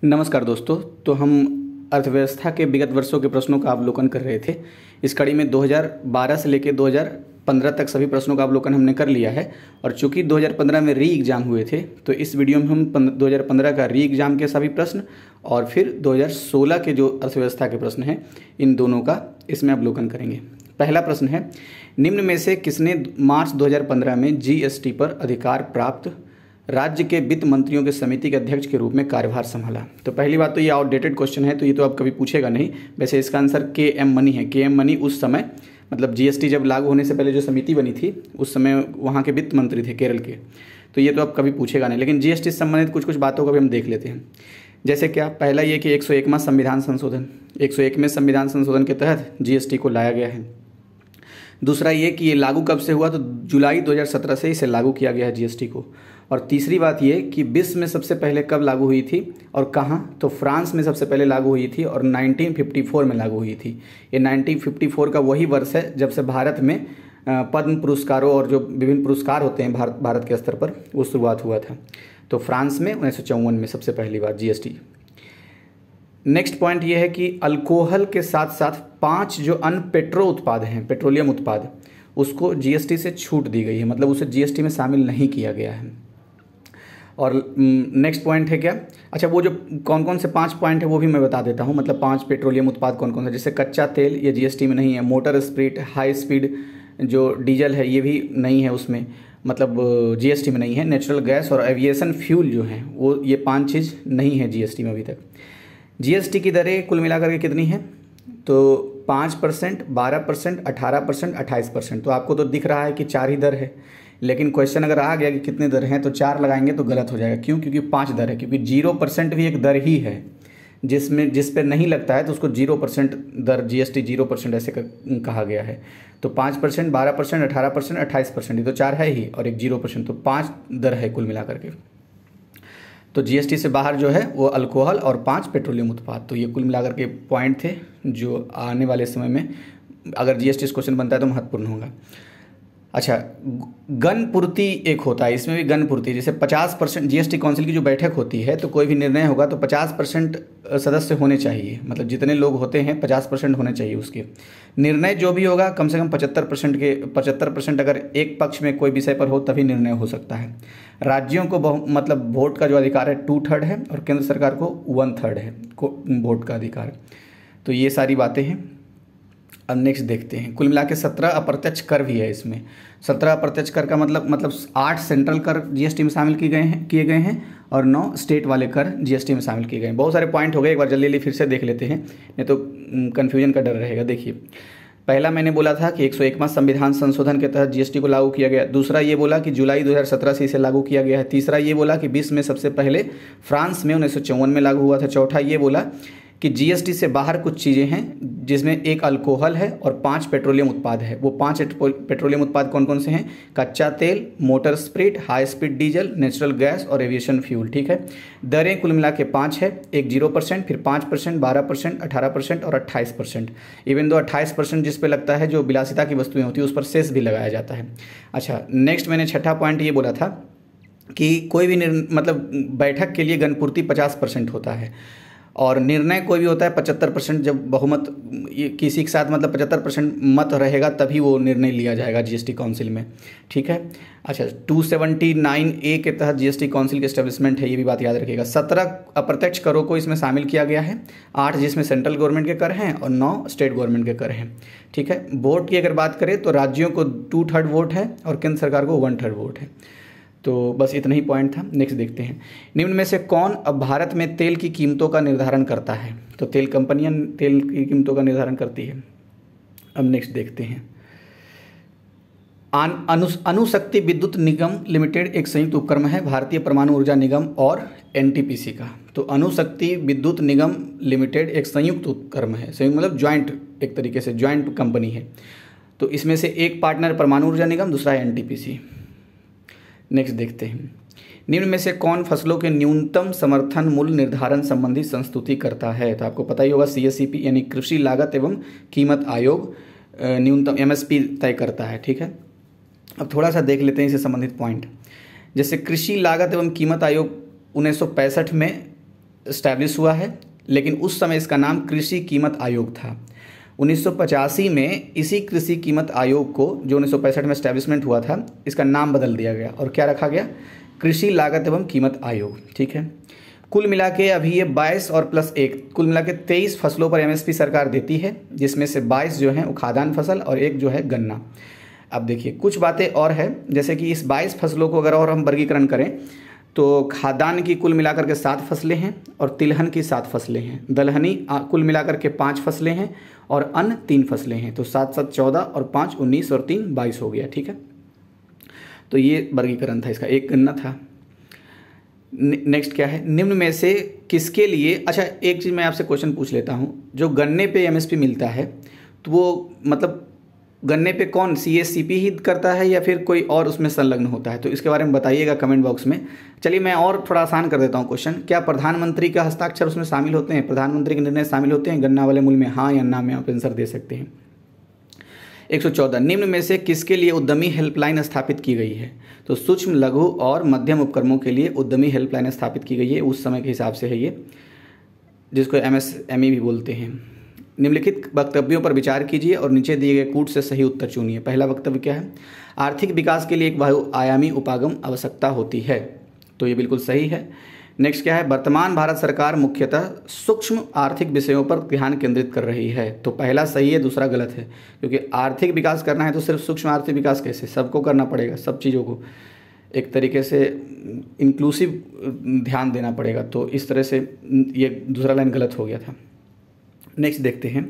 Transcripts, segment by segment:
नमस्कार दोस्तों। तो हम अर्थव्यवस्था के विगत वर्षों के प्रश्नों का अवलोकन कर रहे थे। इस कड़ी में 2012 से लेकर 2015 तक सभी प्रश्नों का अवलोकन हमने कर लिया है। और चूंकि 2015 में री एग्ज़ाम हुए थे, तो इस वीडियो में हम 2015 का री एग्ज़ाम के सभी प्रश्न और फिर 2016 के जो अर्थव्यवस्था के प्रश्न हैं, इन दोनों का इसमें अवलोकन करेंगे। पहला प्रश्न है, निम्न में से किसने मार्च 2015 में जीएसटी पर अधिकार प्राप्त राज्य के वित्त मंत्रियों के समिति के अध्यक्ष के रूप में कार्यभार संभाला? तो पहली बात तो ये आउटडेटेड क्वेश्चन है, तो ये तो अब कभी पूछेगा नहीं। वैसे इसका आंसर के.एम. मनी है। के.एम. मनी उस समय मतलब जीएसटी जब लागू होने से पहले जो समिति बनी थी, उस समय वहाँ के वित्त मंत्री थे केरल के। तो ये तो अब कभी पूछेगा नहीं, लेकिन जीएसटी से संबंधित कुछ कुछ बातों का भी हम देख लेते हैं। जैसे क्या, पहला ये कि 101वां संविधान संशोधन, 101वें संविधान संशोधन के तहत जीएसटी को लाया गया है। दूसरा ये कि ये लागू कब से हुआ, तो जुलाई 2017 से इसे लागू किया गया है जीएसटी को। और तीसरी बात ये कि विश्व में सबसे पहले कब लागू हुई थी और कहाँ, तो फ्रांस में सबसे पहले लागू हुई थी और 1954 में लागू हुई थी। ये 1954 का वही वर्ष है जब से भारत में पद्म पुरस्कारों और जो विभिन्न पुरस्कार होते हैं भारत के स्तर पर, वो शुरुआत हुआ था। तो फ्रांस में 1954 में सबसे पहली बार जीएसटी। नेक्स्ट पॉइंट ये है कि अल्कोहल के साथ साथ 5 जो अन्य पेट्रो उत्पाद हैं, पेट्रोलियम उत्पाद, उसको जीएसटी से छूट दी गई है, मतलब उसे जीएसटी में शामिल नहीं किया गया है। और नेक्स्ट पॉइंट है क्या, अच्छा वो जो कौन कौन से 5 पॉइंट है वो भी मैं बता देता हूँ। मतलब 5 पेट्रोलियम उत्पाद कौन कौन से, जैसे कच्चा तेल, ये जीएसटी में नहीं है। मोटर स्पिरिट, हाई स्पीड जो डीजल है, ये भी नहीं है उसमें, मतलब जीएसटी में नहीं है। नेचुरल गैस और एविएशन फ्यूल जो हैं, वो ये 5 चीज़ नहीं है जीएसटी में अभी तक। जीएसटी की दरें कुल मिलाकर के कितनी है, तो 5%, 12%, 18%, 28%। तो आपको तो दिख रहा है कि 4 ही दर है, लेकिन क्वेश्चन अगर आ गया कि कितने दर हैं तो 4 लगाएंगे तो गलत हो जाएगा। क्यों? क्योंकि 5 दर है, क्योंकि 0% भी एक दर ही है जिस पे नहीं लगता है, तो उसको 0% दर, जीएसटी 0% ऐसे कहा गया है। तो 5%, 12%, 18%, 28%, ये तो 4 है ही, और एक 0%, तो 5 दर है कुल मिलाकर के। तो जीएसटी से बाहर जो है वो अल्कोहल और 5 पेट्रोलियम उत्पाद। तो ये कुल मिलाकर के पॉइंट थे जो आने वाले समय में अगर जीएसटी क्वेश्चन बनता है तो महत्वपूर्ण होगा। अच्छा, गण पूर्ति एक होता है, इसमें भी गण पूर्ति, जैसे 50% जीएसटी काउंसिल की जो बैठक होती है, तो कोई भी निर्णय होगा तो 50% सदस्य होने चाहिए, मतलब जितने लोग होते हैं 50% होने चाहिए उसके। निर्णय जो भी होगा कम से कम 75% अगर एक पक्ष में कोई विषय पर हो तभी निर्णय हो सकता है। राज्यों को मतलब वोट का जो अधिकार है 2/3 है और केंद्र सरकार को 1/3 है वोट का अधिकार। तो ये सारी बातें हैं। अब नेक्स्ट देखते हैं, कुल मिला के 17 अप्रत्यक्ष कर भी है इसमें। 17 अप्रत्यक्ष कर का मतलब 8 सेंट्रल कर जीएसटी में शामिल किए गए हैं और 9 स्टेट वाले कर जीएसटी में शामिल किए गए हैं। बहुत सारे पॉइंट हो गए, एक बार जल्दी फिर से देख लेते हैं, नहीं तो कन्फ्यूजन का डर रहेगा। देखिए, पहला मैंने बोला था कि 101वां संविधान संशोधन के तहत जीएसटी को लागू किया गया। दूसरा ये बोला कि जुलाई 2017 से इसे लागू किया गया है। तीसरा ये बोला कि विश्व में सबसे पहले फ्रांस में 1954 में लागू हुआ था। चौथा ये बोला कि जीएसटी से बाहर कुछ चीज़ें हैं, जिसमें एक अल्कोहल है और 5 पेट्रोलियम उत्पाद है। वो 5 पेट्रोलियम उत्पाद कौन कौन से हैं? कच्चा तेल, motor spirit, high speed diesel, natural gas और एविएशन फ्यूल। ठीक है, दरें कुल मिला के 5 है, एक 0%, फिर 5%, 12%, 18% और 28%। इवन दो 28% जिस पे लगता है, जो विलासिता की वस्तुएं होती है, उस पर सेस भी लगाया जाता है। अच्छा, नेक्स्ट मैंने छठा पॉइंट ये बोला था कि कोई भी मतलब बैठक के लिए गणपूर्ति 50% होता है और निर्णय कोई भी होता है 75%, जब बहुमत किसी के साथ मतलब 75% मत रहेगा तभी वो निर्णय लिया जाएगा जीएसटी काउंसिल में। ठीक है, अच्छा 279A के तहत जीएसटी काउंसिल की एस्टेब्लिशमेंट है, ये भी बात याद रखिएगा। 17 अप्रत्यक्ष करों को इसमें शामिल किया गया है, 8 जिसमें सेंट्रल गवर्नमेंट के कर हैं और 9 स्टेट गवर्नमेंट के कर हैं। ठीक है, वोट की अगर बात करें तो राज्यों को 2/3 वोट है और केंद्र सरकार को 1/3 वोट है। तो बस इतना ही पॉइंट था। नेक्स्ट देखते हैं, निम्न में से कौन अब भारत में तेल की कीमतों का निर्धारण करता है? तो तेल कंपनियां तेल की कीमतों का निर्धारण करती है। अब नेक्स्ट देखते हैं, अणुशक्ति विद्युत निगम लिमिटेड एक संयुक्त उपक्रम है भारतीय परमाणु ऊर्जा निगम और एनटीपीसी का। तो अणुशक्ति विद्युत निगम लिमिटेड एक संयुक्त उपक्रम है, संयुक्त मतलब ज्वाइंट, एक तरीके से ज्वाइंट कंपनी है। तो इसमें से एक पार्टनर परमाणु ऊर्जा निगम, दूसरा है एनटीपीसी। नेक्स्ट देखते हैं, निम्न में से कौन फसलों के न्यूनतम समर्थन मूल्य निर्धारण संबंधी संस्तुति करता है? तो आपको पता ही होगा, सीएसईपी यानी कृषि लागत एवं कीमत आयोग न्यूनतम एमएसपी तय करता है। ठीक है, अब थोड़ा सा देख लेते हैं इससे संबंधित पॉइंट। जैसे कृषि लागत एवं कीमत आयोग 1965 में इस्टेब्लिश हुआ है, लेकिन उस समय इसका नाम कृषि कीमत आयोग था। 1985 में इसी कृषि कीमत आयोग को, जो 1965 में इस्टेब्लिशमेंट हुआ था, इसका नाम बदल दिया गया और क्या रखा गया, कृषि लागत एवं कीमत आयोग। ठीक है, कुल मिला के अभी ये 22 और प्लस 1 कुल मिला के 23 फसलों पर एमएसपी सरकार देती है, जिसमें से 22 जो हैं वो खाद्यान्न फसल और एक जो है गन्ना। अब देखिए कुछ बातें और है, जैसे कि इस 22 फसलों को अगर और हम वर्गीकरण करें तो खाद्यान्न की कुल मिलाकर के 7 फसलें हैं और तिलहन की 7 फसलें हैं, दलहनी कुल मिलाकर के 5 फसलें हैं और अन्न 3 फसलें हैं। तो 7 7 14 और 5 19 और 3 22 हो गया। ठीक है, तो ये वर्गीकरण था इसका, एक गन्ना था। नेक्स्ट क्या है, निम्न में से किसके लिए, अच्छा एक चीज़ मैं आपसे क्वेश्चन पूछ लेता हूँ, जो गन्ने पे एमएसपी मिलता है तो वो मतलब गन्ने पे कौन सीएससीपी ही करता है या फिर कोई और उसमें संलग्न होता है, तो इसके बारे में बताइएगा कमेंट बॉक्स में। चलिए मैं और थोड़ा आसान कर देता हूँ क्वेश्चन, क्या प्रधानमंत्री का हस्ताक्षर उसमें शामिल होते हैं, प्रधानमंत्री के निर्णय शामिल होते हैं गन्ना वाले मूल्य में, हाँ या ना में आप आंसर दे सकते हैं। 114 निम्न में से किसके लिए उद्यमी हेल्पलाइन स्थापित की गई है, तो सूक्ष्म लघु और मध्यम उपक्रमों के लिए उद्यमी हेल्पलाइन स्थापित की गई है, उस समय के हिसाब से है ये, जिसको एमएसएमई भी बोलते हैं। निम्नलिखित वक्तव्यों पर विचार कीजिए और नीचे दिए गए कूट से सही उत्तर चुनिए। पहला वक्तव्य क्या है, आर्थिक विकास के लिए एक बहुआयामी उपागम आवश्यकता होती है, तो ये बिल्कुल सही है। नेक्स्ट क्या है, वर्तमान भारत सरकार मुख्यतः सूक्ष्म आर्थिक विषयों पर ध्यान केंद्रित कर रही है, तो पहला सही है, दूसरा गलत है, क्योंकि आर्थिक विकास करना है तो सिर्फ सूक्ष्म आर्थिक विकास कैसे, सबको करना पड़ेगा, सब चीज़ों को एक तरीके से इंक्लूसिव ध्यान देना पड़ेगा, तो इस तरह से ये दूसरा लाइन गलत हो गया था। नेक्स्ट देखते हैं,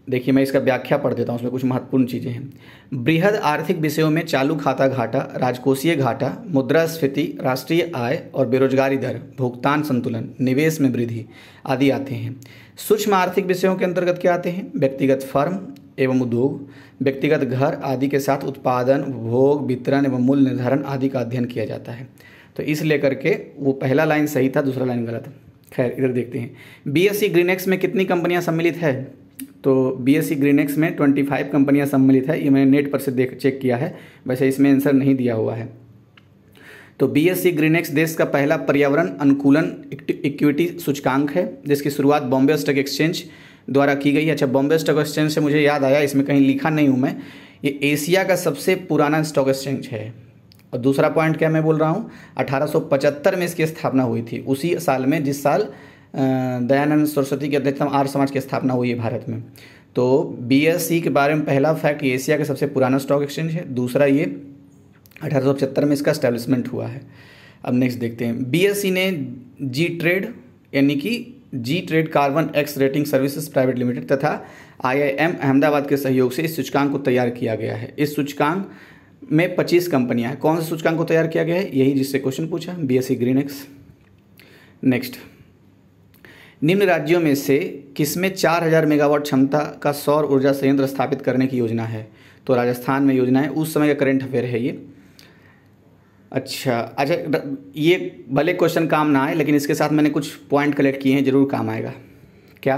देखिए मैं इसका व्याख्या पढ़ देता हूँ, उसमें कुछ महत्वपूर्ण चीज़ें हैं। बृहद आर्थिक विषयों में चालू खाता घाटा, राजकोषीय घाटा, मुद्रास्फीति, राष्ट्रीय आय और बेरोजगारी दर, भुगतान संतुलन, निवेश में वृद्धि आदि आते हैं। सूक्ष्म आर्थिक विषयों के अंतर्गत क्या आते हैं, व्यक्तिगत फर्म एवं उद्योग, व्यक्तिगत घर आदि के साथ उत्पादन, उपभोग, वितरण एवं मूल्य निर्धारण आदि का अध्ययन किया जाता है, तो इस लेकर के वो पहला लाइन सही था, दूसरा लाइन गलत। खैर इधर देखते हैं, बीएसई ग्रीनएक्स में कितनी कंपनियां सम्मिलित है, तो बीएसई ग्रीनएक्स में 25 कंपनियां सम्मिलित है, ये मैंने नेट पर से चेक किया है, वैसे इसमें आंसर नहीं दिया हुआ है। तो बीएसई ग्रीनएक्स देश का पहला पर्यावरण अनुकूलन इक्विटी सूचकांक है, जिसकी शुरुआत बॉम्बे स्टॉक एक्सचेंज द्वारा की गई। अच्छा, बॉम्बे स्टॉक एक्सचेंज से मुझे याद आया, इसमें कहीं लिखा नहीं हूँ मैं, ये एशिया का सबसे पुराना स्टॉक एक्सचेंज है। और दूसरा पॉइंट क्या मैं बोल रहा हूँ, 1875 में इसकी स्थापना हुई थी, उसी साल में जिस साल दयानंद सरस्वती की अध्यक्षता में आर्य समाज की स्थापना हुई है भारत में। तो बीएसई के बारे में पहला फैक्ट, ये एशिया का सबसे पुराना स्टॉक एक्सचेंज है, दूसरा ये 1875 में इसका एस्टेब्लिशमेंट हुआ है। अब नेक्स्ट देखते हैं, बीएसई ने जी ट्रेड यानी कि G trade carbon X rating services private limited तथा IIM अहमदाबाद के सहयोग से इस सूचकांक को तैयार किया गया है। इस सूचकांक में 25 कंपनियां हैं। कौन से सूचकांक को तैयार किया गया है, यही जिससे क्वेश्चन पूछा, बीएसई ग्रीनएक्स। नेक्स्ट, निम्न राज्यों में से किसमें 4000 मेगावाट क्षमता का सौर ऊर्जा संयंत्र स्थापित करने की योजना है, तो राजस्थान में योजना है, उस समय का करंट अफेयर है ये। अच्छा, ये भले क्वेश्चन काम ना आए, लेकिन इसके साथ मैंने कुछ पॉइंट कलेक्ट किए हैं, जरूर काम आएगा। क्या,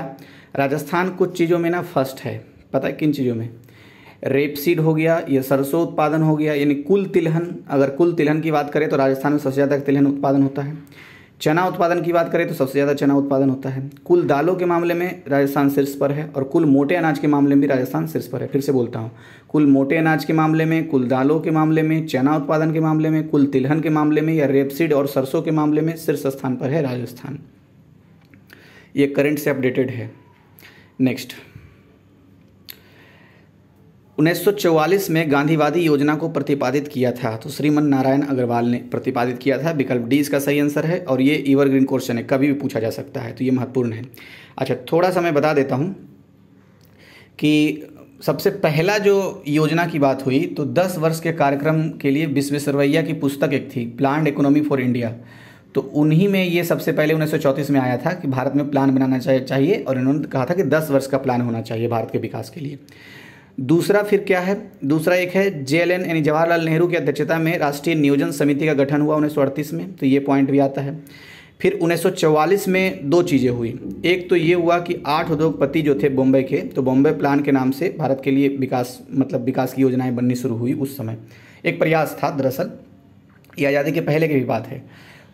राजस्थान कुछ चीज़ों में ना फर्स्ट है, पता है किन चीज़ों में, रेपसीड हो गया, ये सरसों उत्पादन हो गया, यानी कुल तिलहन, अगर कुल तिलहन की बात करें तो राजस्थान में सबसे ज़्यादा तिलहन उत्पादन होता है। चना उत्पादन की बात करें तो सबसे ज़्यादा चना उत्पादन होता है। कुल दालों के मामले में राजस्थान शीर्ष पर है और कुल मोटे अनाज के मामले में भी राजस्थान शीर्ष पर है। फिर से बोलता हूँ, कुल मोटे अनाज के मामले में, कुल दालों के मामले में, चना उत्पादन के मामले में, कुल तिलहन के मामले में या रेपसीड और सरसों के मामले में शीर्ष स्थान पर है राजस्थान। ये करंट से अपडेटेड है। नेक्स्ट, 1944 में गांधीवादी योजना को प्रतिपादित किया था, तो श्रीमन नारायण अग्रवाल ने प्रतिपादित किया था। विकल्प डी इसका सही आंसर है और ये एवरग्रीन क्वेश्चन है, कभी भी पूछा जा सकता है, तो ये महत्वपूर्ण है। अच्छा, थोड़ा सा मैं बता देता हूँ कि सबसे पहला जो योजना की बात हुई तो 10 वर्ष के कार्यक्रम के लिए विश्वेश्वरैया की पुस्तक एक थी, प्लान्ड इकोनॉमी फॉर इंडिया, तो उन्हीं में ये सबसे पहले 1934 में आया था कि भारत में प्लान बनाना चाहिए और इन्होंने कहा था कि 10 वर्ष का प्लान होना चाहिए भारत के विकास के लिए। दूसरा फिर क्या है, दूसरा एक है JLN यानी जवाहरलाल नेहरू की अध्यक्षता में राष्ट्रीय नियोजन समिति का गठन हुआ 1938 में, तो ये पॉइंट भी आता है। फिर 1944 में 2 चीज़ें हुई, एक तो ये हुआ कि 8 उद्योगपति जो थे बॉम्बे के, तो बॉम्बे प्लान के नाम से भारत के लिए विकास की योजनाएं बननी शुरू हुई। उस समय एक प्रयास था, दरअसल ये आज़ादी के पहले की भी बात है।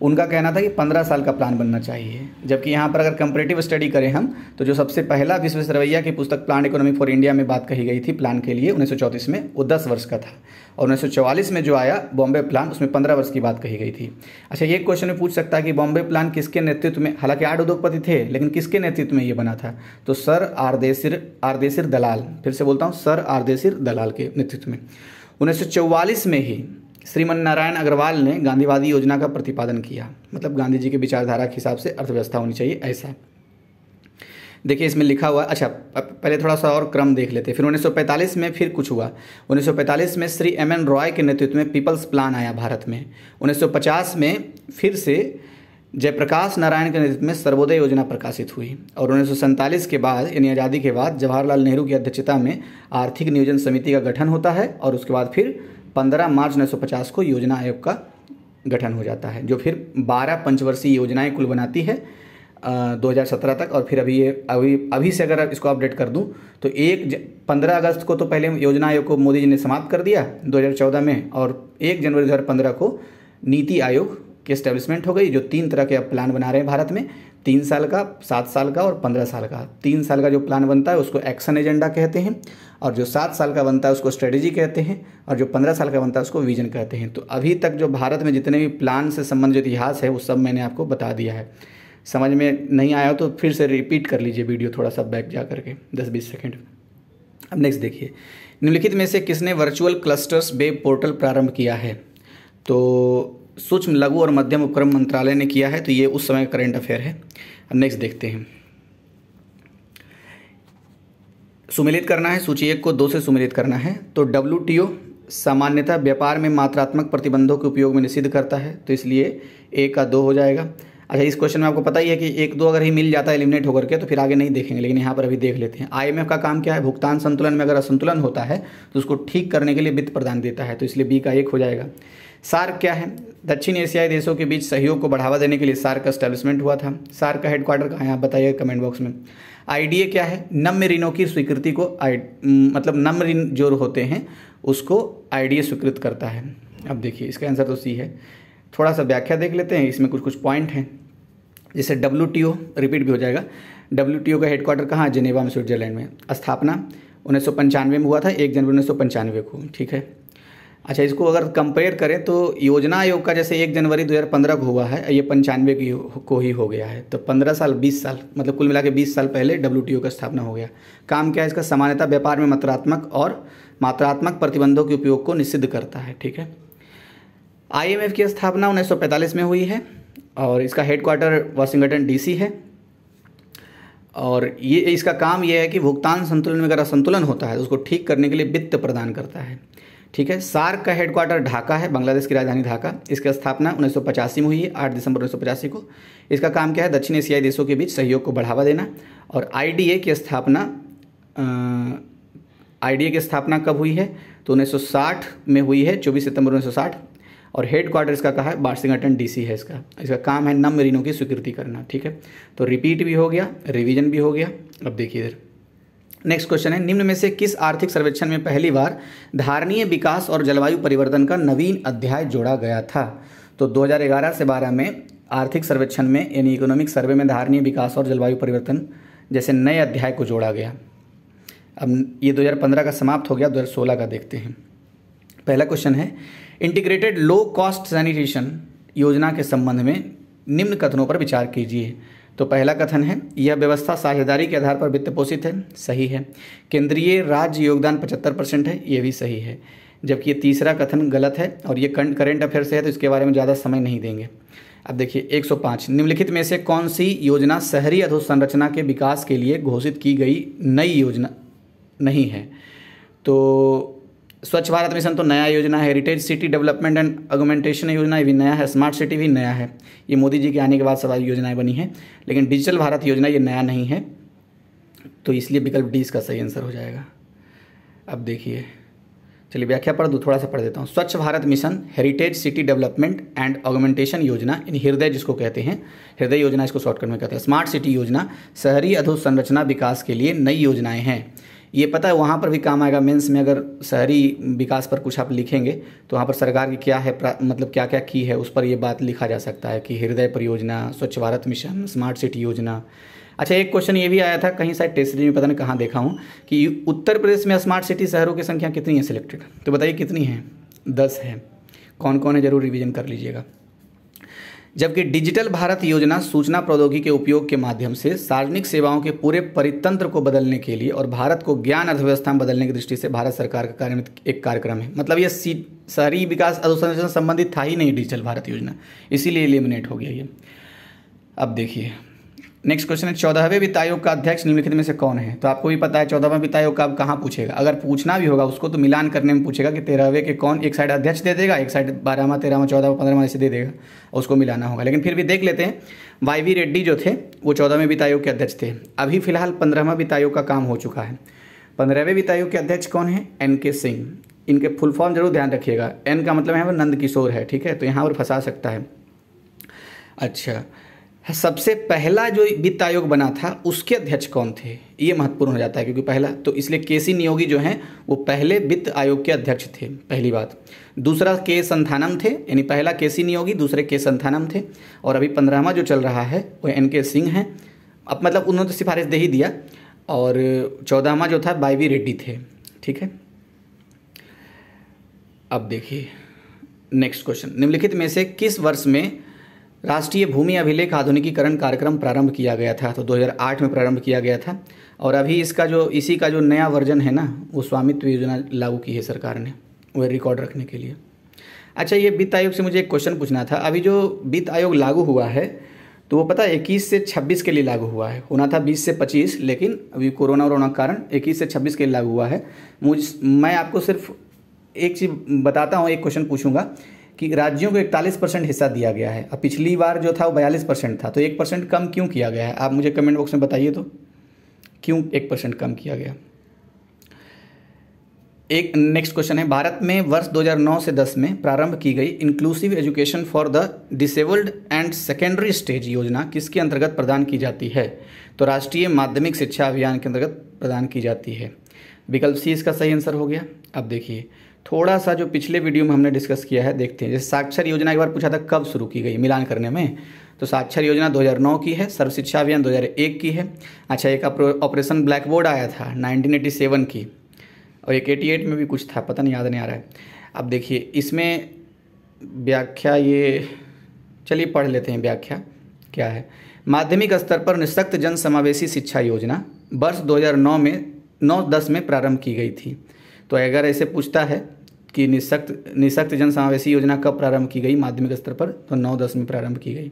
उनका कहना था कि 15 साल का प्लान बनना चाहिए। जबकि यहाँ पर अगर कंपैरेटिव स्टडी करें हम, तो जो सबसे पहला विश्वेश्वरैया की पुस्तक प्लान इकोनॉमी फॉर इंडिया में बात कही गई थी प्लान के लिए 1934 में, वो 10 वर्ष का था। और 1944 में जो आया बॉम्बे प्लान, उसमें 15 वर्ष की बात कही गई थी। अच्छा, ये क्वेश्चन में पूछ सकता है कि बॉम्बे प्लान किसके नेतृत्व में, हालांकि 8 उद्योगपति थे, लेकिन किसके नेतृत्व में ये बना था? तो सर आरदेशिर दलाल, फिर से बोलता हूँ, सर आरदेशिर दलाल के नेतृत्व में। 1944 में ही श्रीमन नारायण अग्रवाल ने गांधीवादी योजना का प्रतिपादन किया, मतलब गांधी जी के विचारधारा के हिसाब से अर्थव्यवस्था होनी चाहिए, ऐसा। देखिए इसमें लिखा हुआ, अच्छा पहले थोड़ा सा और क्रम देख लेते हैं। फिर 1945 में फिर कुछ हुआ। 1945 में श्री M.N. रॉय के नेतृत्व में पीपल्स प्लान आया भारत में। 1950 में फिर से जयप्रकाश नारायण के नेतृत्व में सर्वोदय योजना प्रकाशित हुई। और 1947 के बाद, यानी आज़ादी के बाद, जवाहरलाल नेहरू की अध्यक्षता में आर्थिक नियोजन समिति का गठन होता है। और उसके बाद फिर 15 मार्च 1950 को योजना आयोग का गठन हो जाता है, जो फिर 12 पंचवर्षीय योजनाएं कुल बनाती है 2017 तक। और फिर अभी से अगर इसको अपडेट कर दूं तो 15 अगस्त को तो पहले योजना आयोग को मोदी जी ने समाप्त कर दिया 2014 में, और 1 जनवरी 2015 को नीति आयोग की एस्टेब्लिशमेंट हो गई, जो 3 तरह के अब प्लान बना रहे हैं भारत में, 3 साल का, 7 साल का और 15 साल का। 3 साल का जो प्लान बनता है उसको एक्शन एजेंडा कहते हैं, और जो 7 साल का बनता है उसको स्ट्रेटेजी कहते हैं, और जो 15 साल का बनता है उसको विजन कहते हैं। तो अभी तक जो भारत में जितने भी प्लान से संबंधित इतिहास है वो सब मैंने आपको बता दिया है। समझ में नहीं आया तो फिर से रिपीट कर लीजिए वीडियो, थोड़ा सा बैक जा करके 10-20 सेकेंड। अब नेक्स्ट देखिए, निम्नलिखित में से किसने वर्चुअल क्लस्टर्स वेब पोर्टल प्रारंभ किया है? तो सूक्ष्म लघु और मध्यम उपक्रम मंत्रालय ने किया है, तो ये उस समय का करेंट अफेयर है। अब नेक्स्ट देखते हैं। सुमेलित करना है, सूची 1 को 2 से सुमेलित करना है। तो WTO सामान्यतः व्यापार में मात्रात्मक प्रतिबंधों के उपयोग में निषिद्ध करता है, तो इसलिए 1 का 2 हो जाएगा। अच्छा, इस क्वेश्चन में आपको पता ही है कि 1-2 अगर ही मिल जाता है एलिमिनेट होकर के तो फिर आगे नहीं देखेंगे, लेकिन यहाँ पर अभी देख लेते हैं। IMF का काम क्या है? भुगतान संतुलन में अगर असंतुलन होता है तो उसको ठीक करने के लिए वित्त प्रदान देता है, तो इसलिए B का 1 हो जाएगा। सार्क क्या है? दक्षिण एशियाई देशों के बीच सहयोग को बढ़ावा देने के लिए सार्क का एस्टेब्लिशमेंट हुआ था। सार्क का हेडक्वार्टर कहाँ है आप बताइए कमेंट बॉक्स में। IDA क्या है? नम्य ऋणों की स्वीकृति को मतलब नम्य ऋण जो होते हैं उसको IDA स्वीकृत करता है। अब देखिए इसका आंसर तो C है। थोड़ा सा व्याख्या देख लेते हैं, इसमें कुछ पॉइंट हैं। जैसे WTO रिपीट भी हो जाएगा। WTO का हेडक्वार्टर कहाँ है? जेनेवा में, स्विट्जरलैंड में। स्थापना 1995 में हुआ था, 1 जनवरी 1995 को, ठीक है। अच्छा, इसको अगर कंपेयर करें तो योजना आयोग का जैसे 1 जनवरी 2015 को हुआ है, ये 95 को ही हो गया है। तो 15 साल 20 साल मतलब कुल मिला के 20 साल पहले WTO का स्थापना हो गया। काम क्या है इसका? सामान्यतः व्यापार में मात्रात्मक प्रतिबंधों के उपयोग को निषिद्ध करता है, ठीक है। IMF की स्थापना 1945 में हुई है और इसका हेडक्वार्टर वाशिंगटन DC है। और ये इसका काम ये है कि भुगतान संतुलन में अगर असंतुलन होता है तो उसको ठीक करने के लिए वित्त प्रदान करता है, ठीक है। सार्क का हेडक्वार्टर ढाका है, बांग्लादेश की राजधानी ढाका। इसकी स्थापना 1985 में हुई है, 8 दिसंबर 1985 को। इसका काम क्या है? दक्षिण एशियाई देशों के बीच सहयोग को बढ़ावा देना। और IDA की स्थापना कब हुई है? तो 1960 में हुई है, 24 सितंबर 1960। और हेडक्वार्टर इसका कहा है? वाशिंगटन DC है इसका काम है नम्य ऋणों की स्वीकृति करना, ठीक है। तो रिपीट भी हो गया, रिवीजन भी हो गया। अब देखिए इधर नेक्स्ट क्वेश्चन है, निम्न में से किस आर्थिक सर्वेक्षण में पहली बार धारणीय विकास और जलवायु परिवर्तन का नवीन अध्याय जोड़ा गया था? तो 2011 से 12 में आर्थिक सर्वेक्षण में यानी इकोनॉमिक सर्वे में धारणीय विकास और जलवायु परिवर्तन जैसे नए अध्याय को जोड़ा गया। अब ये 2015 का समाप्त हो गया, 2016 का देखते हैं। पहला क्वेश्चन है, इंटीग्रेटेड लो कॉस्ट सैनिटेशन योजना के संबंध में निम्न कथनों पर विचार कीजिए। तो पहला कथन है, यह व्यवस्था साझेदारी के आधार पर वित्त पोषित है, सही है। केंद्रीय राज्य योगदान 75% है, ये भी सही है। जबकि ये तीसरा कथन गलत है और ये करेंट अफेयर से है, तो इसके बारे में ज़्यादा समय नहीं देंगे। अब देखिए 105, निम्नलिखित में से कौन सी योजना शहरी अधोसंरचना के विकास के लिए घोषित की गई नई योजना नहीं है? तो स्वच्छ भारत मिशन तो नया योजना है, heritage city development and augmentation योजना भी नया है, स्मार्ट सिटी भी नया है, ये मोदी जी के आने के बाद सब योजनाएं बनी हैं। लेकिन डिजिटल भारत योजना ये नया नहीं है, तो इसलिए विकल्प D इसका सही आंसर हो जाएगा। अब देखिए, चलिए व्याख्या पढ़ दूँ, थोड़ा सा पढ़ देता हूँ। स्वच्छ Bharat mission, heritage city development and augmentation योजना यानी हृदय जिसको कहते हैं, हृदय योजना इसको शॉर्टकट में कहते हैं। स्मार्ट सिटी योजना शहरी अधोसंरचना विकास के लिए नई योजनाएं हैं। ये पता है वहाँ पर भी काम आएगा मेंस में, अगर शहरी विकास पर कुछ आप लिखेंगे तो वहाँ पर सरकार की क्या है मतलब क्या क्या की है उस पर ये बात लिखा जा सकता है कि हृदय परियोजना, स्वच्छ भारत मिशन, स्मार्ट सिटी योजना। अच्छा, एक क्वेश्चन ये भी आया था कहीं शायद टेस्ट में, पता नहीं कहाँ देखा हूँ, कि उत्तर प्रदेश में स्मार्ट सिटी शहरों की संख्या कितनी है सिलेक्टेड, तो बताइए कितनी है? 10 है। कौन कौन है जरूर रिवीजन कर लीजिएगा। जबकि डिजिटल भारत योजना सूचना प्रौद्योगिकी के उपयोग के माध्यम से सार्वजनिक सेवाओं के पूरे परितंत्र को बदलने के लिए और भारत को ज्ञान अर्थव्यवस्था में बदलने की दृष्टि से भारत सरकार का कार्यान्वित एक कार्यक्रम है। मतलब ये शहरी विकास अधोसंरचना संबंधित था ही नहीं डिजिटल भारत योजना, इसीलिए एलिमिनेट हो गया ये। अब देखिए नेक्स्ट क्वेश्चन है 14वें वित्त आयोग का अध्यक्ष निम्नलिखित में से कौन है? तो आपको भी पता है 14वां वित्त आयोग का अब कहाँ पूछेगा, अगर पूछना भी होगा उसको तो मिलान करने में पूछेगा कि 13वें के कौन, एक साइड अध्यक्ष दे देगा, एक साइड 12वां 13वां 14वां 15वां ऐसे दे देगा, उसको मिलाना होगा। लेकिन फिर भी देख लेते हैं, YV रेड्डी जो थे वो 14वें वित्त आयोग के अध्यक्ष थे। अभी फिलहाल 15वां वित्त आयोग का काम हो चुका है। 15वें वित्त आयोग के अध्यक्ष कौन है? NK सिंह। इनके फुल फॉर्म जरूर ध्यान रखिएगा, N का मतलब यहाँ पर नंद किशोर है, ठीक है, तो यहाँ पर फंसा सकता है। अच्छा, सबसे पहला जो वित्त आयोग बना था उसके अध्यक्ष कौन थे, ये महत्वपूर्ण हो जाता है क्योंकि पहला, तो इसलिए KC नियोगी जो हैं वो पहले वित्त आयोग के अध्यक्ष थे, पहली बात। दूसरा K संथानम थे, यानी पहला KC नियोगी, दूसरे K संथानम थे, और अभी 15वां जो चल रहा है वो NK सिंह हैं। अब मतलब उन्होंने तो सिफारिश दे ही दिया, और 14वां जो था YV रेड्डी थे, ठीक है। अब देखिए नेक्स्ट क्वेश्चन, निम्नलिखित में से किस वर्ष में राष्ट्रीय भूमि अभिलेख आधुनिकीकरण कार्यक्रम प्रारंभ किया गया था? तो 2008 में प्रारंभ किया गया था, और अभी इसी का जो नया वर्जन है ना, वो स्वामित्व योजना लागू की है सरकार ने, वो रिकॉर्ड रखने के लिए। अच्छा, ये वित्त आयोग से मुझे एक क्वेश्चन पूछना था। अभी जो वित्त आयोग लागू हुआ है तो वो पता है 21 से 26 के लिए लागू हुआ है, होना था 20 से 25, लेकिन अभी कोरोना के कारण 21 से 26 के लिए लागू हुआ है। मैं आपको सिर्फ एक चीज़ बताता हूँ, एक क्वेश्चन पूछूंगा कि राज्यों को 41% हिस्सा दिया गया है। अब पिछली बार जो था वो 42% था, तो 1% कम क्यों किया गया है? आप मुझे कमेंट बॉक्स में बताइए तो, क्यों 1% कम किया गया? एक नेक्स्ट क्वेश्चन है, भारत में वर्ष 2009 से 10 में प्रारंभ की गई inclusive education for the disabled and secondary stage योजना किसके अंतर्गत प्रदान की जाती है? तो राष्ट्रीय माध्यमिक शिक्षा अभियान के अंतर्गत प्रदान की जाती है। विकल्प सी इसका सही आंसर हो गया। अब देखिए थोड़ा सा जो पिछले वीडियो में हमने डिस्कस किया है देखते हैं। जैसे साक्षर योजना एक बार पूछा था कब शुरू की गई, मिलान करने में, तो साक्षर योजना 2009 की है, सर्व शिक्षा अभियान 2001 की है। अच्छा, एक ऑपरेशन ब्लैक बोर्ड आया था 1987 की, और एक 88 में भी कुछ था, पता नहीं, याद नहीं आ रहा है। अब देखिए इसमें व्याख्या, ये चलिए पढ़ लेते हैं व्याख्या क्या है। माध्यमिक स्तर पर निःशक्त जन समावेशी शिक्षा योजना वर्ष 2009 में 9-10 में प्रारंभ की गई थी। तो अगर ऐसे पूछता है कि निःशक्त जन समावेशी योजना कब प्रारंभ की गई माध्यमिक स्तर पर, तो 9-10 में प्रारंभ की गई।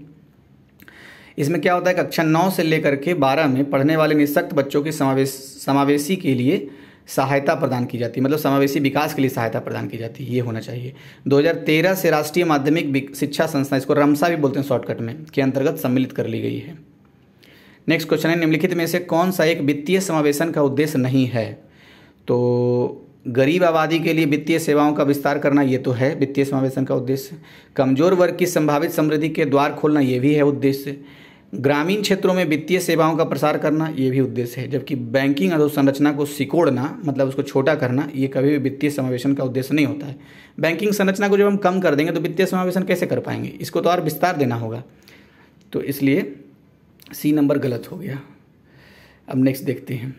इसमें क्या होता है, कक्षा 9 से लेकर के 12 में पढ़ने वाले निःशक्त बच्चों की समावेशी के लिए सहायता प्रदान की जाती है, मतलब समावेशी विकास के लिए सहायता प्रदान की जाती है, ये होना चाहिए। 2013 से राष्ट्रीय माध्यमिक शिक्षा संस्था, इसको रमसा भी बोलते हैं शॉर्टकट में, के अंतर्गत सम्मिलित कर ली गई है। नेक्स्ट क्वेश्चन है, निम्नलिखित में से कौन सा एक वित्तीय समावेशन का उद्देश्य नहीं है? तो गरीब आबादी के लिए वित्तीय सेवाओं का विस्तार करना, ये तो है वित्तीय समावेशन का उद्देश्य। कमजोर वर्ग की संभावित समृद्धि के द्वार खोलना, ये भी है उद्देश्य। ग्रामीण क्षेत्रों में वित्तीय सेवाओं का प्रसार करना, ये भी उद्देश्य है। जबकि बैंकिंग अधोसंरचना को सिकोड़ना, मतलब उसको छोटा करना, ये कभी भी वित्तीय समावेशन का उद्देश्य नहीं होता है। बैंकिंग संरचना को जब हम कम कर देंगे तो वित्तीय समावेशन कैसे कर पाएंगे, इसको तो और विस्तार देना होगा, तो इसलिए सी नंबर गलत हो गया। अब नेक्स्ट देखते हैं,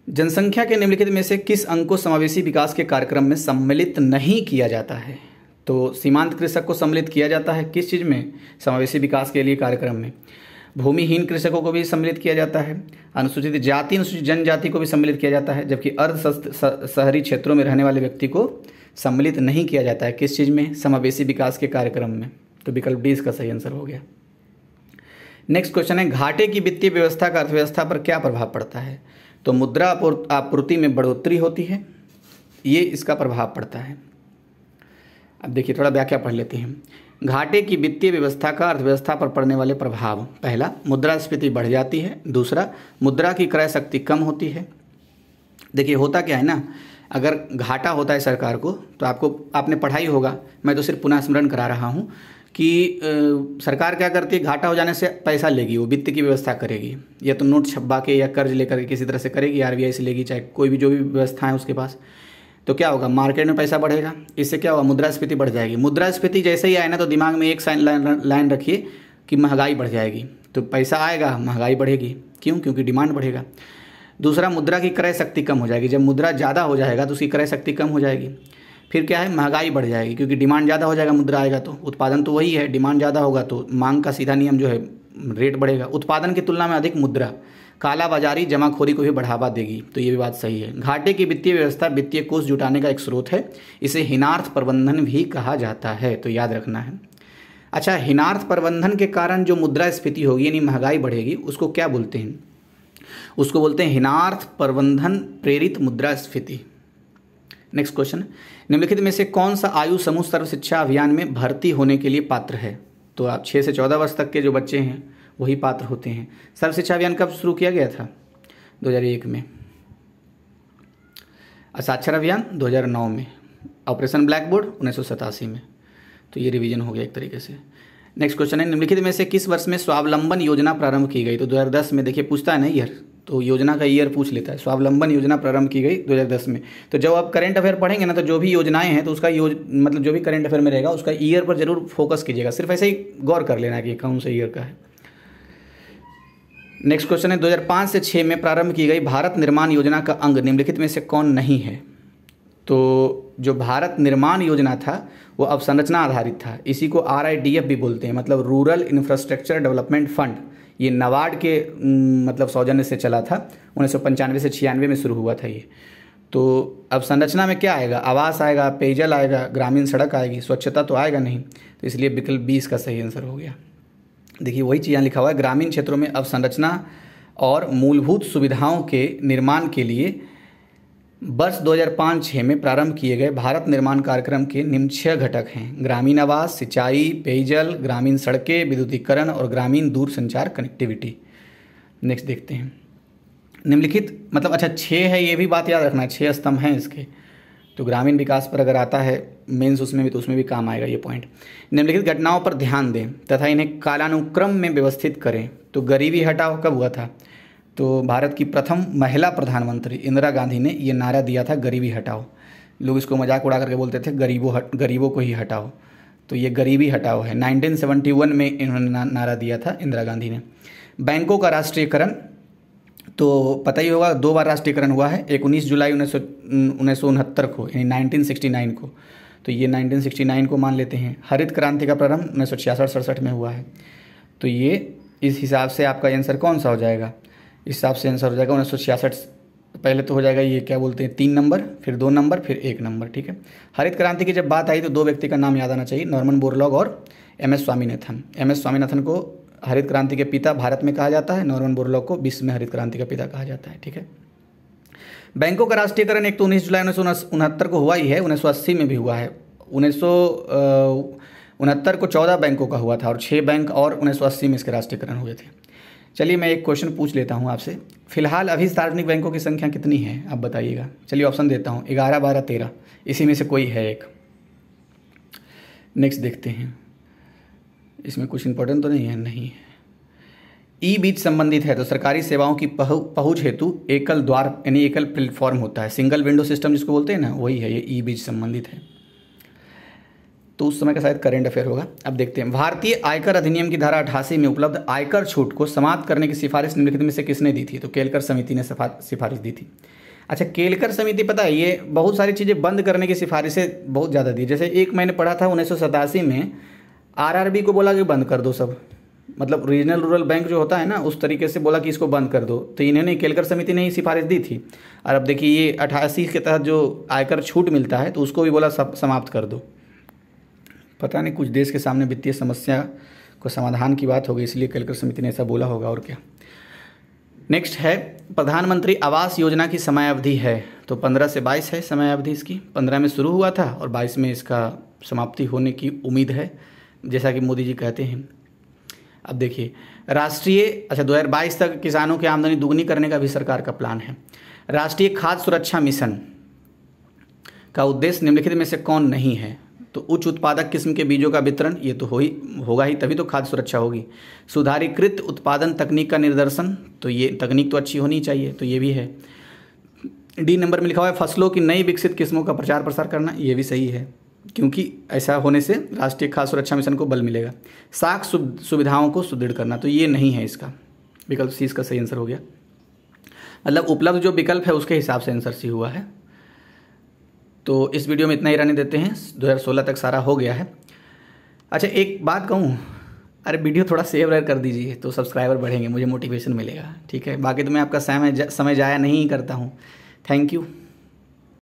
जनसंख्या के निम्नलिखित में से किस अंग को समावेशी विकास के कार्यक्रम में सम्मिलित नहीं किया जाता है? तो सीमांत कृषक को सम्मिलित किया जाता है किस चीज़ में? समावेशी विकास के लिए कार्यक्रम में। भूमिहीन कृषकों को भी सम्मिलित किया जाता है। अनुसूचित जाति अनुसूचित जनजाति को भी सम्मिलित किया जाता है। जबकि अर्ध शहरी क्षेत्रों में रहने वाले व्यक्ति को सम्मिलित नहीं किया जाता है किस चीज़ में? समावेशी विकास के कार्यक्रम में। तो विकल्प डी इसका सही आंसर हो गया। नेक्स्ट क्वेश्चन है, घाटे की वित्तीय व्यवस्था का अर्थव्यवस्था पर क्या प्रभाव पड़ता है? तो मुद्रा आपूर्ति में बढ़ोतरी होती है, ये इसका प्रभाव पड़ता है। अब देखिए थोड़ा व्याख्या पढ़ लेते हैं। घाटे की वित्तीय व्यवस्था का अर्थव्यवस्था पर पड़ने वाले प्रभाव, पहला मुद्रास्फीति बढ़ जाती है, दूसरा मुद्रा की क्रय शक्ति कम होती है। देखिए होता क्या है ना, अगर घाटा होता है सरकार को तो आपने पढ़ाई होगा, मैं तो सिर्फ पुनः स्मरण करा रहा हूँ कि सरकार क्या करती है, घाटा हो जाने से पैसा लेगी, वो वित्त की व्यवस्था करेगी, या तो नोट छपवा के या कर्ज लेकर के किसी तरह से करेगी, आरबीआई से लेगी, चाहे कोई भी जो भी व्यवस्था है उसके पास। तो क्या होगा, मार्केट में पैसा बढ़ेगा, इससे क्या होगा, मुद्रास्फीति बढ़ जाएगी। मुद्रास्फीति जैसे ही आए ना तो दिमाग में एक लाइन रखिए कि महंगाई बढ़ जाएगी। तो पैसा आएगा, महंगाई बढ़ेगी। क्यों? क्योंकि डिमांड बढ़ेगा। दूसरा, मुद्रा की क्रय शक्ति कम हो जाएगी। जब मुद्रा ज़्यादा हो जाएगा तो उसकी क्रय शक्ति कम हो जाएगी। फिर क्या है, महंगाई बढ़ जाएगी, क्योंकि डिमांड ज़्यादा हो जाएगा, मुद्रा आएगा तो उत्पादन तो वही है, डिमांड ज़्यादा होगा तो मांग का सीधा नियम जो है, रेट बढ़ेगा। उत्पादन की तुलना में अधिक मुद्रा कालाबाजारी जमाखोरी को भी बढ़ावा देगी। तो ये भी बात सही है। घाटे की वित्तीय व्यवस्था वित्तीय कोष जुटाने का एक स्रोत है, इसे हीनार्थ प्रबंधन भी कहा जाता है, तो याद रखना है। अच्छा, हीनार्थ प्रबंधन के कारण जो मुद्रास्फीति होगी यानी महंगाई बढ़ेगी, उसको क्या बोलते हैं? उसको बोलते हैं हीनार्थ प्रबंधन प्रेरित मुद्रास्फीति। नेक्स्ट क्वेश्चन, निम्नलिखित में से कौन सा आयु समूह सर्व शिक्षा अभियान में भर्ती होने के लिए पात्र है? तो आप 6 से 14 वर्ष तक के जो बच्चे हैं वही पात्र होते हैं। सर्व शिक्षा अभियान कब शुरू किया गया था? 2001 में। साक्षर अभियान 2009 में। ऑपरेशन ब्लैक बोर्ड 1987 में। तो ये रिवीजन हो गया एक तरीके से। नेक्स्ट क्वेश्चन है, निम्नलिखित में से किस वर्ष में स्वावलंबन योजना प्रारंभ की गई? तो 2010 में। देखिए पूछता है ना ईयर, तो योजना का ईयर पूछ लेता है। स्वावलंबन योजना प्रारंभ की गई 2010 में। तो जब आप करंट अफेयर पढ़ेंगे ना, तो जो भी योजनाएं हैं तो उसका मतलब जो भी करंट अफेयर में रहेगा उसका ईयर पर जरूर फोकस कीजिएगा। सिर्फ ऐसे ही गौर कर लेना कि कौन से ईयर का है। नेक्स्ट क्वेश्चन है, 2005 से 6 में प्रारंभ की गई भारत निर्माण योजना का अंग निम्नलिखित में से कौन नहीं है? तो जो भारत निर्माण योजना था वो अवसंरचना आधारित था। इसी को RIDF भी बोलते हैं, मतलब रूरल इंफ्रास्ट्रक्चर डेवलपमेंट फंड। ये नाबार्ड के मतलब सौजन्य से चला था। 1995 से 96 में शुरू हुआ था ये। तो अवसंरचना में क्या आएगा? आवास आएगा, पेयजल आएगा, ग्रामीण सड़क आएगी, स्वच्छता तो आएगा नहीं। तो इसलिए विकल्प 20 का सही आंसर हो गया। देखिए वही चीज़ यहाँ लिखा हुआ है, ग्रामीण क्षेत्रों में अवसंरचना और मूलभूत सुविधाओं के निर्माण के लिए वर्ष 2005-06 में प्रारंभ किए गए भारत निर्माण कार्यक्रम के निम्न 6 घटक हैं: ग्रामीण आवास, सिंचाई, पेयजल, ग्रामीण सड़कें, विद्युतीकरण और ग्रामीण दूरसंचार कनेक्टिविटी। नेक्स्ट देखते हैं, निम्नलिखित मतलब अच्छा 6 है, ये भी बात याद रखना है, 6 स्तंभ हैं इसके। तो ग्रामीण विकास पर अगर आता है मेंस उसमें भी, तो उसमें भी काम आएगा ये पॉइंट। निम्नलिखित घटनाओं पर ध्यान दें तथा इन्हें कालानुक्रम में व्यवस्थित करें। तो गरीबी हटाओ कब हुआ था? तो भारत की प्रथम महिला प्रधानमंत्री इंदिरा गांधी ने ये नारा दिया था, गरीबी हटाओ। लोग इसको मजाक उड़ा करके बोलते थे गरीबों को ही हटाओ। तो ये गरीबी हटाओ है। 1971 में इन्होंने नारा दिया था इंदिरा गांधी ने। बैंकों का राष्ट्रीयकरण तो पता ही होगा, 2 बार राष्ट्रीयकरण हुआ है। एक 19 जुलाई 1969 को, यानी 1969 को। तो ये 1969 को मान लेते हैं। हरित क्रांति का प्रारंभ 1966-67 में हुआ है। तो ये इस हिसाब से आपका आंसर कौन सा हो जाएगा? इस हिसाब से आंसर हो जाएगा 1966। पहले तो हो जाएगा ये क्या बोलते हैं 3 नंबर, फिर 2 नंबर, फिर 1 नंबर। ठीक है। हरित क्रांति की जब बात आई तो 2 व्यक्ति का नाम याद आना चाहिए, नॉर्मन बोरलॉग और MS स्वामीनाथन। MS स्वामीनाथन को हरित क्रांति के पिता भारत में कहा जाता है, नॉर्मन बोरलॉग को विश्व में हरित क्रांति का पिता कहा जाता है। ठीक है। बैंकों का राष्ट्रीयकरण एक तो 19 जुलाई 1969 को हुआ ही है, 1980 में भी हुआ है। 1969 को 14 बैंकों का हुआ था और 6 बैंक और 1980 में इसके राष्ट्रीयकरण हुए थे। चलिए मैं एक क्वेश्चन पूछ लेता हूं आपसे, फिलहाल अभी सार्वजनिक बैंकों की संख्या कितनी है आप बताइएगा। चलिए ऑप्शन देता हूं, 11, 12, 13, इसी में से कोई है एक। नेक्स्ट देखते हैं, इसमें कुछ इंपॉर्टेंट तो नहीं है? नहीं है। ई बीज संबंधित है तो सरकारी सेवाओं की पहुंच हेतु एकल द्वार यानी एकल प्लेटफॉर्म होता है, सिंगल विंडो सिस्टम जिसको बोलते हैं ना, वही है ये ई बीज संबंधित है। तो उस समय का शायद करंट अफेयर होगा। अब देखते हैं, भारतीय आयकर अधिनियम की धारा 88 में उपलब्ध आयकर छूट को समाप्त करने की सिफारिश निम्नलिखित में से किसने दी थी? तो केलकर समिति ने सिफारिश दी थी। अच्छा, केलकर समिति पता है ये बहुत सारी चीज़ें बंद करने की सिफारिशें बहुत ज़्यादा दी। जैसे एक मैंने पढ़ा था 1987 में RRB को बोला कि बंद कर दो सब, मतलब रीजनल रूरल बैंक जो होता है ना, उस तरीके से बोला कि इसको बंद कर दो। तो इन्होंने केलकर समिति ने ही सिफारिश दी थी। और अब देखिए ये 88 के तहत जो आयकर छूट मिलता है तो उसको भी बोला समाप्त कर दो। पता नहीं कुछ देश के सामने वित्तीय समस्या को समाधान की बात होगी, इसलिए केलकर समिति ने ऐसा बोला होगा, और क्या। नेक्स्ट है, प्रधानमंत्री आवास योजना की समयावधि है तो 15 से 22 है समयावधि इसकी। 15 में शुरू हुआ था और 22 में इसका समाप्ति होने की उम्मीद है, जैसा कि मोदी जी कहते हैं। अब देखिए राष्ट्रीय 2022 तक किसानों की आमदनी दुगनी करने का भी सरकार का प्लान है। राष्ट्रीय खाद्य सुरक्षा मिशन का उद्देश्य निम्नलिखित में से कौन नहीं है? तो उच्च उत्पादक किस्म के बीजों का वितरण, ये तो होगा ही, तभी तो खाद्य सुरक्षा होगी। सुधारीकृत उत्पादन तकनीक का निर्देशन, तो ये तकनीक तो अच्छी होनी चाहिए, तो ये भी है। डी नंबर में लिखा हुआ है फसलों की नई विकसित किस्मों का प्रचार प्रसार करना, ये भी सही है, क्योंकि ऐसा होने से राष्ट्रीय खाद्य सुरक्षा मिशन को बल मिलेगा। साख सुविधाओं को सुदृढ़ करना, तो ये नहीं है, इसका विकल्प सी इसका सही आंसर हो गया। मतलब उपलब्ध जो विकल्प है उसके हिसाब से आंसर सी हुआ है। तो इस वीडियो में इतना ही रहने देते हैं, 2016 तक सारा हो गया है। अच्छा एक बात कहूँ, अरे वीडियो थोड़ा शेयर कर दीजिए तो सब्सक्राइबर बढ़ेंगे, मुझे मोटिवेशन मिलेगा, ठीक है। बाकी तो मैं आपका समय जाया नहीं करता हूँ। Thank you.